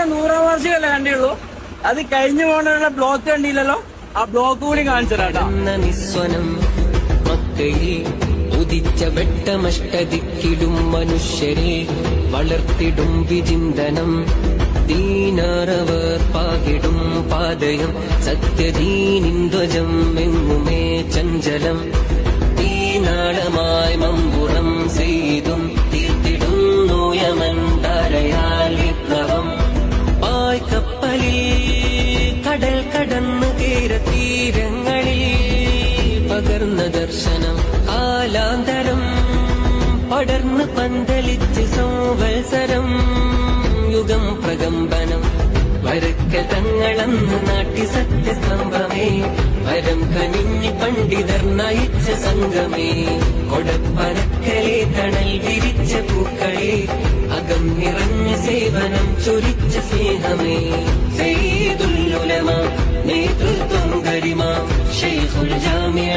പിന്നെ 100ാം വാർഷികമല്ലേ കണ്ടുള്ളൂ. അത് കഴിഞ്ഞു പോകണ ബ്ലോക്ക് കണ്ടില്ലല്ലോ. ആ ബ്ലോക്ക് കൂടി കാണിച്ചതാ. നിസ്വനം മക്കയിൽ ഉദിച്ച വെട്ടമഷ്ടദിക്കിടും മനുഷ്യരെ വളർത്തിടും വിചിന്തനം. ദീനാറവർ പാകിടും പാതയം സത്യദീനിന്ദ്വജം എങ്ങുമേ ചഞ്ചലം. തീനാളമായി മമ്പുറം ചെയ്തും തീർത്തിടുന്നു യമന്താരയാൽ വിപ്ലവം. പായ്ക്കപ്പലിൽ കടൽ കടന്നു തീരതീരങ്ങളിൽ പകർന്ന ദർശനം. കാലാന്തരം പടർന്ന് പന്തലിച്ച് സംവത്സരം യുഗം പ്രകമ്പനം. വരക്ക തങ്ങളന്ന് നാട്ടി സത്യസ്തംഭമേ വരം കനിഞ്ഞ് പണ്ഡിതർ നയിച്ച സംഘമേ. കൊടപ്പനക്കലെ തണൽ വിരിച്ച പൂക്കളെ അകം നിറഞ്ഞ സേവനം ചൊരിച്ച സ്നേഹമേ. സയ്യിദുൽ ഉലമ നേതൃത്വം ഗരിമ ശൈഖുൽ ജാമിഅ